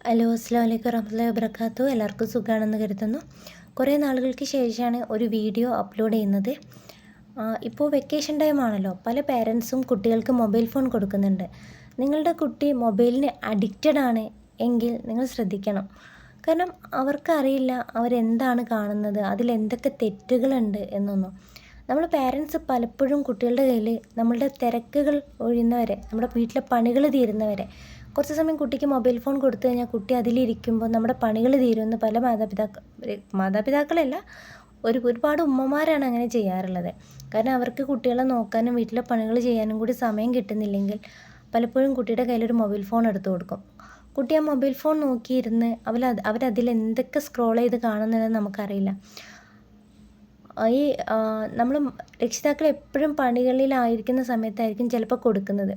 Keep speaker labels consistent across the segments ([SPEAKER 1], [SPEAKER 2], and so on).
[SPEAKER 1] Hello, അസ്സലാമു അലൈക്കും വറഹ്മത്തുള്ളാഹി വബറകാതുഹു. എല്ലാവർക്കും സുഖമാണെന്ന് കരുതുന്നു. കുറേ നാളുകൾക്ക് ശേഷമാണ് ഒരു വീഡിയോ അപ്ലോഡ് ചെയ്യുന്നത്. ഇപ്പോൾ വെക്കേഷൻ ടൈം ആണല്ലോ. പല പേരൻസും കുട്ടികൾക്ക് മൊബൈൽ ഫോൺ കൊടുക്കുന്നുണ്ട്. നിങ്ങളുടെ കുട്ടി മൊബൈലിന് അഡിക്റ്റഡ് ആണ് എങ്കിൽ നിങ്ങൾ ശ്രദ്ധിക്കണം. കാരണം അവർക്കറിയില്ല അവരെന്താണ് കാണുന്നത്, അതിലെന്തൊക്കെ തെറ്റുകളുണ്ട് എന്നൊന്നും. നമ്മൾ പേരൻസ് പലപ്പോഴും കുട്ടികളുടെ കയ്യിൽ നമ്മളുടെ തിരക്കുകൾ ഒഴിയുന്നവരെ, നമ്മുടെ വീട്ടിലെ പണികൾ തീരുന്നവരെ കുറച്ച് സമയം കുട്ടിക്ക് മൊബൈൽ ഫോൺ കൊടുത്തു കഴിഞ്ഞാൽ കുട്ടി അതിലിരിക്കുമ്പോൾ നമ്മുടെ പണികൾ തീരുമെന്ന് പല മാതാപിതാക്കളല്ല, ഒരുപാട് ഉമ്മമാരാണ് അങ്ങനെ ചെയ്യാറുള്ളത്. കാരണം അവർക്ക് കുട്ടികളെ നോക്കാനും വീട്ടിലെ പണികൾ ചെയ്യാനും കൂടി സമയം കിട്ടുന്നില്ലെങ്കിൽ പലപ്പോഴും കുട്ടിയുടെ കയ്യിലൊരു മൊബൈൽ ഫോൺ എടുത്തു കൊടുക്കും. കുട്ടി ആ മൊബൈൽ ഫോൺ നോക്കിയിരുന്ന് അവരതിലെന്തൊക്കെ സ്ക്രോൾ ചെയ്ത് കാണുന്നതെന്ന് നമുക്കറിയില്ല. ഈ നമ്മൾ രക്ഷിതാക്കൾ എപ്പോഴും പണികളിലായിരിക്കുന്ന സമയത്തായിരിക്കും ചിലപ്പോൾ കൊടുക്കുന്നത്.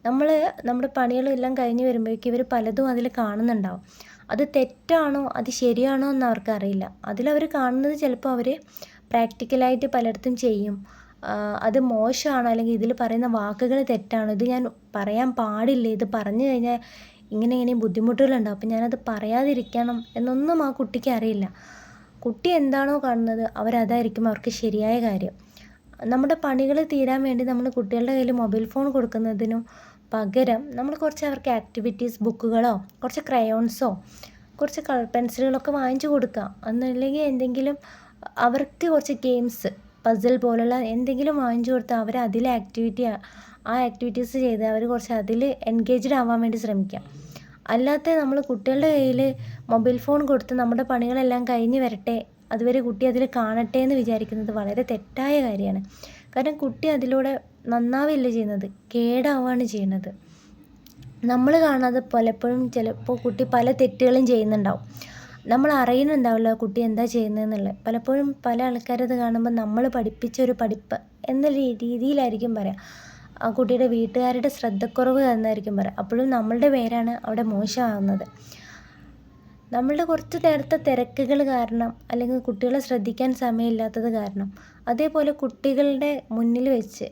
[SPEAKER 1] നമ്മുടെ പണികളെല്ലാം കഴിഞ്ഞ് വരുമ്പോഴേക്കും ഇവർ പലതും അതിൽ കാണുന്നുണ്ടാവും. അത് തെറ്റാണോ അത് ശരിയാണോ എന്ന് അവർക്കറിയില്ല. അതിലവർ കാണുന്നത് ചിലപ്പോൾ അവർ പ്രാക്ടിക്കലായിട്ട് പലയിടത്തും ചെയ്യും. അത് മോശമാണോ അല്ലെങ്കിൽ ഇതിൽ പറയുന്ന വാക്കുകൾ തെറ്റാണോ, ഇത് ഞാൻ പറയാൻ പാടില്ല, ഇത് പറഞ്ഞു കഴിഞ്ഞാൽ ഇങ്ങനെ ബുദ്ധിമുട്ടുകളുണ്ടാവും, അപ്പം ഞാനത് പറയാതിരിക്കണം എന്നൊന്നും ആ കുട്ടിക്ക് അറിയില്ല. കുട്ടി എന്താണോ കാണുന്നത് അവരതായിരിക്കും അവർക്ക് ശരിയായ കാര്യം. നമ്മുടെ പണികൾ തീരാൻ വേണ്ടി നമ്മൾ കുട്ടികളുടെ കയ്യിൽ മൊബൈൽ ഫോൺ കൊടുക്കുന്നതിനും പകരം നമ്മൾ കുറച്ച് അവർക്ക് ആക്ടിവിറ്റീസ് ബുക്കുകളോ കുറച്ച് ക്രയോൺസോ കുറച്ച് കളർ പെൻസിലുകളൊക്കെ വാങ്ങിച്ചു കൊടുക്കുക. എന്നല്ലെങ്കിൽ എന്തെങ്കിലും അവർക്ക് കുറച്ച് ഗെയിംസ്, പസിൽ പോലുള്ള എന്തെങ്കിലും വാങ്ങിച്ചു കൊടുത്താൽ അവർ അതിലെ ആക്ടിവിറ്റീസ് ചെയ്ത് അവർ കുറച്ച് അതിൽ എൻഗേജ്ഡ് ആവാൻ വേണ്ടി ശ്രമിക്കുക. അല്ലാതെ നമ്മൾ കുട്ടികളുടെ കയ്യിൽ മൊബൈൽ ഫോൺ കൊടുത്ത് നമ്മുടെ പണികളെല്ലാം കഴിഞ്ഞ് വരട്ടെ, അതുവരെ കുട്ടി അതിൽ കാണട്ടെ എന്ന് വിചാരിക്കുന്നത് വളരെ തെറ്റായ കാര്യമാണ്. കാരണം കുട്ടി അതിലൂടെ നന്നാവില്ല ചെയ്യുന്നത്, കേടാവുകയാണ് ചെയ്യുന്നത്. നമ്മൾ കാണാതെ പലപ്പോഴും ചിലപ്പോൾ കുട്ടി പല തെറ്റുകളും ചെയ്യുന്നുണ്ടാവും. നമ്മൾ അറിയുന്നുണ്ടാവില്ല കുട്ടി എന്താ ചെയ്യുന്നതെന്നുള്ളത്. പലപ്പോഴും പല ആൾക്കാരത് കാണുമ്പോൾ നമ്മൾ പഠിപ്പിച്ചൊരു പഠിപ്പ് എന്ന രീതിയിലായിരിക്കും പറയാം. ആ കുട്ടിയുടെ വീട്ടുകാരുടെ ശ്രദ്ധക്കുറവ് എന്നായിരിക്കും പറയാം. അപ്പോഴും നമ്മളുടെ പേരാണ് അവിടെ മോശമാകുന്നത്. നമ്മളുടെ കുറച്ച് നേരത്തെ തിരക്കുകൾ കാരണം അല്ലെങ്കിൽ കുട്ടികളെ ശ്രദ്ധിക്കാൻ സമയമില്ലാത്തത് കാരണം, അതേപോലെ കുട്ടികളുടെ മുന്നിൽ വെച്ച്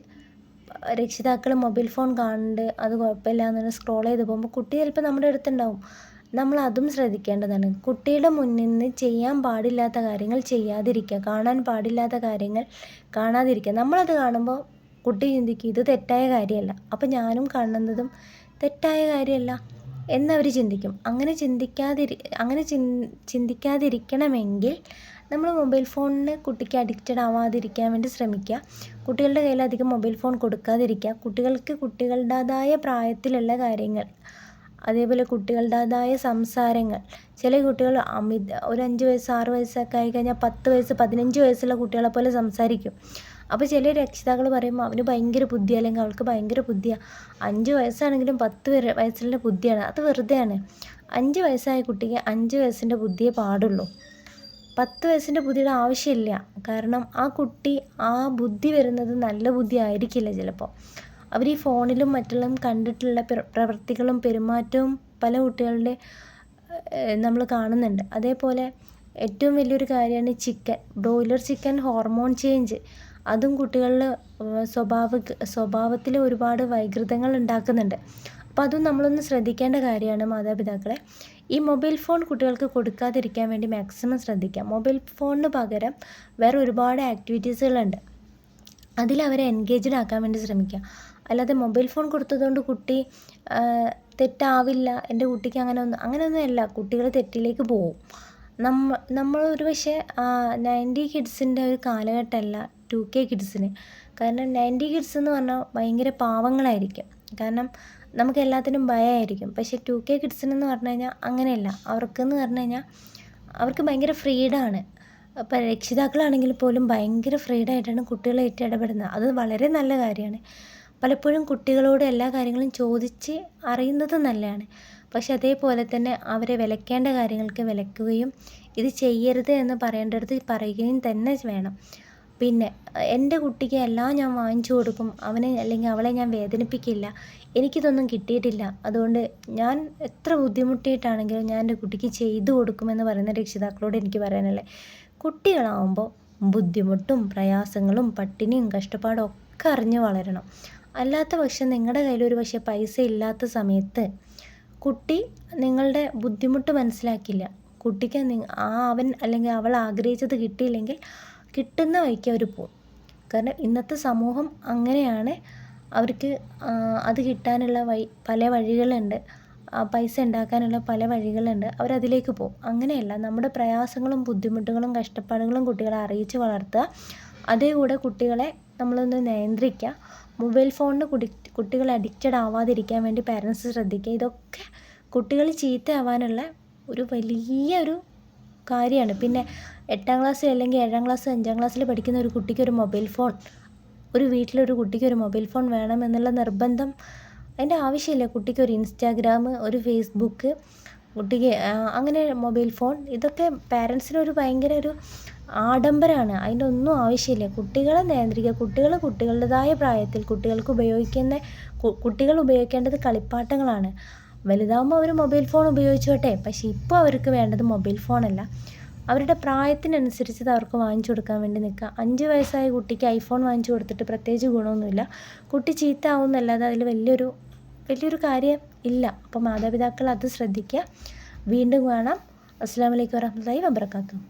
[SPEAKER 1] രക്ഷിതാക്കൾ മൊബൈൽ ഫോൺ കാണുന്നുണ്ട്, അത് കുഴപ്പമില്ല എന്ന് സ്ക്രോൾ ചെയ്ത് പോകുമ്പോൾ കുട്ടി ചിലപ്പോൾ നമ്മുടെ അടുത്തുണ്ടാവും. നമ്മൾ അതും ശ്രദ്ധിക്കേണ്ടതാണ്. കുട്ടിയുടെ മുന്നിൽ നിന്ന് ചെയ്യാൻ പാടില്ലാത്ത കാര്യങ്ങൾ ചെയ്യാതിരിക്കുക, കാണാൻ പാടില്ലാത്ത കാര്യങ്ങൾ കാണാതിരിക്കുക. നമ്മളത് കാണുമ്പോൾ കുട്ടി ചിന്തിക്കും ഇത് തെറ്റായ കാര്യമല്ല, അപ്പോൾ ഞാനും കാണുന്നതും തെറ്റായ കാര്യമല്ല എന്നവർ ചിന്തിക്കും. അങ്ങനെ ചിന്തിക്കാതിരിക്കണമെങ്കിൽ നമ്മൾ മൊബൈൽ ഫോണിന് കുട്ടിക്ക് അഡിക്റ്റഡ് ആവാതിരിക്കാൻ വേണ്ടി ശ്രമിക്കുക. കുട്ടികളുടെ കയ്യിൽ അധികം മൊബൈൽ ഫോൺ കൊടുക്കാതിരിക്കുക. കുട്ടികൾക്ക് കുട്ടികളുടേതായ പ്രായത്തിലുള്ള കാര്യങ്ങൾ, അതേപോലെ കുട്ടികളുടേതായ സംസാരങ്ങൾ. ചില കുട്ടികൾ ഒരു 5 വയസ്സ് 6 വയസ്സൊക്കെ ആയിക്കഴിഞ്ഞാൽ 10 വയസ്സ് 15 വയസ്സുള്ള കുട്ടികളെ പോലെ സംസാരിക്കും. അപ്പോൾ ചില രക്ഷിതാക്കൾ പറയുമ്പോൾ അവന് ഭയങ്കര ബുദ്ധി അല്ലെങ്കിൽ അവൾക്ക് ഭയങ്കര ബുദ്ധിയാണ്. 5 വയസ്സാണെങ്കിലും 10 വയസ്സിൻ്റെ ബുദ്ധിയാണ്. അത് വെറുതെയാണ്. 5 വയസ്സായ കുട്ടിക്ക് 5 വയസ്സിൻ്റെ ബുദ്ധിയേ പാടുള്ളൂ. 10 വയസ്സിൻ്റെ ബുദ്ധിയുടെ ആവശ്യമില്ല. കാരണം ആ കുട്ടി ആ ബുദ്ധി വരുന്നത് നല്ല ബുദ്ധി ആയിരിക്കില്ല ചിലപ്പോൾ. അവർ ഈ ഫോണിലും മറ്റുള്ളതും കണ്ടിട്ടുള്ള പ്രവൃത്തികളും പെരുമാറ്റവും പല കുട്ടികളുടെ നമ്മൾ കാണുന്നുണ്ട്. അതേപോലെ ഏറ്റവും വലിയൊരു കാര്യമാണ് ബ്രോയിലർ ചിക്കൻ ഹോർമോൺ ചേഞ്ച്. അതും കുട്ടികളുടെ സ്വഭാവത്തിൽ ഒരുപാട് വൈകൃതങ്ങൾ ഉണ്ടാക്കുന്നുണ്ട്. അപ്പോൾ അതും നമ്മളൊന്ന് ശ്രദ്ധിക്കേണ്ട കാര്യമാണ് മാതാപിതാക്കളെ. ഈ മൊബൈൽ ഫോൺ കുട്ടികൾക്ക് കൊടുക്കാതിരിക്കാൻ വേണ്ടി മാക്സിമം ശ്രദ്ധിക്കാം. മൊബൈൽ ഫോണിന് പകരം വേറെ ഒരുപാട് ആക്ടിവിറ്റീസുകളുണ്ട്, അതിലവരെ എൻഗേജ്ഡ് ആക്കാൻ വേണ്ടി ശ്രമിക്കുക. അല്ലാതെ മൊബൈൽ ഫോൺ കൊടുത്തതുകൊണ്ട് കുട്ടി തെറ്റാവില്ല, എൻ്റെ കുട്ടിക്ക് അങ്ങനെയൊന്നുമല്ല. കുട്ടികൾ തെറ്റിലേക്ക് പോവും. നമ്മൾ ഒരു പക്ഷേ 90 കിഡ്സിൻ്റെ ഒരു കാലഘട്ടമല്ല 2K കിഡ്സിന്. കാരണം 90 കിഡ്സ് എന്ന് പറഞ്ഞാൽ ഭയങ്കര പാവങ്ങളായിരിക്കും. കാരണം നമുക്ക് എല്ലാത്തിനും ഭയമായിരിക്കും. പക്ഷേ 2K കിഡ്സിനെന്ന് പറഞ്ഞു കഴിഞ്ഞാൽ അങ്ങനെയല്ല. അവർക്കെന്ന് പറഞ്ഞു കഴിഞ്ഞാൽ അവർക്ക് ഭയങ്കര ഫ്രീഡമാണ്. അപ്പോൾ രക്ഷിതാക്കളാണെങ്കിൽ പോലും ഭയങ്കര ഫ്രീഡായിട്ടാണ് കുട്ടികളായിട്ട് ഇടപെടുന്നത്. അത് വളരെ നല്ല കാര്യമാണ്. പലപ്പോഴും കുട്ടികളോട് എല്ലാ കാര്യങ്ങളും ചോദിച്ച് അറിയുന്നത് നല്ലതാണ്. പക്ഷെ അതേപോലെ തന്നെ അവരെ വിലക്കേണ്ട കാര്യങ്ങൾക്ക് വിലക്കുകയും ഇത് ചെയ്യരുത് എന്ന് പറയേണ്ടടുത്ത് പറയുകയും തന്നെ വേണം. പിന്നെ എൻ്റെ കുട്ടിക്ക് എല്ലാം ഞാൻ വാങ്ങിച്ചു കൊടുക്കും, അവനെ അല്ലെങ്കിൽ അവളെ ഞാൻ വേദനിപ്പിക്കില്ല, എനിക്കിതൊന്നും കിട്ടിയിട്ടില്ല, അതുകൊണ്ട് ഞാൻ എത്ര ബുദ്ധിമുട്ടിയിട്ടാണെങ്കിലും ഞാൻ എൻ്റെ കുട്ടിക്ക് ചെയ്തു കൊടുക്കുമെന്ന് പറയുന്ന രക്ഷിതാക്കളോട് എനിക്ക് പറയാനുള്ളത്, കുട്ടികളാവുമ്പോൾ ബുദ്ധിമുട്ടും പ്രയാസങ്ങളും പട്ടിണിയും കഷ്ടപ്പാടും ഒക്കെ അറിഞ്ഞ് വളരണം. അല്ലാത്ത പക്ഷം നിങ്ങളുടെ കയ്യിൽ ഒരു പക്ഷേ പൈസ ഇല്ലാത്ത സമയത്ത് കുട്ടി നിങ്ങളുടെ ബുദ്ധിമുട്ട് മനസ്സിലാക്കില്ല. കുട്ടിക്ക് അവൻ അല്ലെങ്കിൽ അവൾ ആഗ്രഹിച്ചത് കിട്ടിയില്ലെങ്കിൽ കിട്ടുന്ന വഴിക്ക് അവർ പോവും. കാരണം ഇന്നത്തെ സമൂഹം അങ്ങനെയാണ്. അവർക്ക് അത് കിട്ടാനുള്ള പല വഴികളുണ്ട്. പൈസ ഉണ്ടാക്കാനുള്ള പല വഴികളുണ്ട്. അവരതിലേക്ക് പോകും. അങ്ങനെയല്ല, നമ്മുടെ പ്രയാസങ്ങളും ബുദ്ധിമുട്ടുകളും കഷ്ടപ്പാടുകളും കുട്ടികളെ അറിയിച്ച് വളർത്തുക. അതേ കൂടെ കുട്ടികളെ നമ്മളൊന്ന് നിയന്ത്രിക്കുക. മൊബൈൽ ഫോണിന് കുട്ടികൾ അഡിക്റ്റഡ് ആവാതിരിക്കാൻ വേണ്ടി പാരൻസ് ശ്രദ്ധിക്കുക. ഇതൊക്കെ കുട്ടികൾ ചീത്തയാവാനുള്ള ഒരു വലിയൊരു കാര്യമാണ്. പിന്നെ 8ാം ക്ലാസ്സിൽ അല്ലെങ്കിൽ 7ാം ക്ലാസ് 5ാം ക്ലാസ്സിൽ പഠിക്കുന്ന ഒരു കുട്ടിക്ക് ഒരു മൊബൈൽ ഫോൺ, ഒരു വീട്ടിലൊരു കുട്ടിക്ക് ഒരു മൊബൈൽ ഫോൺ വേണം എന്നുള്ള നിർബന്ധം അതിൻ്റെ ആവശ്യമില്ല. കുട്ടിക്ക് ഒരു ഇൻസ്റ്റാഗ്രാം, ഒരു ഫേസ്ബുക്ക്, കുട്ടിക്ക് അങ്ങനെ മൊബൈൽ ഫോൺ, ഇതൊക്കെ പാരൻസിനൊരു ഭയങ്കര ഒരു ആഡംബരമാണ്. അതിൻ്റെ ഒന്നും ആവശ്യമില്ല. കുട്ടികളെ നിയന്ത്രിക്കുക. കുട്ടികളുടേതായ പ്രായത്തിൽ കുട്ടികൾ ഉപയോഗിക്കേണ്ടത് കളിപ്പാട്ടങ്ങളാണ്. വലുതാകുമ്പോൾ അവർ മൊബൈൽ ഫോൺ ഉപയോഗിച്ചോട്ടെ. പക്ഷേ ഇപ്പോൾ അവർക്ക് വേണ്ടത് മൊബൈൽ ഫോണല്ല. അവരുടെ പ്രായത്തിനനുസരിച്ച് അവർക്ക് വാങ്ങിച്ചു കൊടുക്കാൻ വേണ്ടി നിൽക്കുക. 5 വയസ്സായ കുട്ടിക്ക് ഐഫോൺ വാങ്ങിച്ചു കൊടുത്തിട്ട് പ്രത്യേകിച്ച് ഗുണമൊന്നുമില്ല. കുട്ടി ചീത്ത ആവുമെന്നല്ലാതെ അതിൽ വലിയൊരു കാര്യം ഇല്ല. അപ്പോൾ മാതാപിതാക്കൾ അത് ശ്രദ്ധിക്കുക. വീണ്ടും കാണാം. അസ്സലാമു അലൈക്കും വറഹ്മത്തുള്ളാഹി വബറകാതുഹു.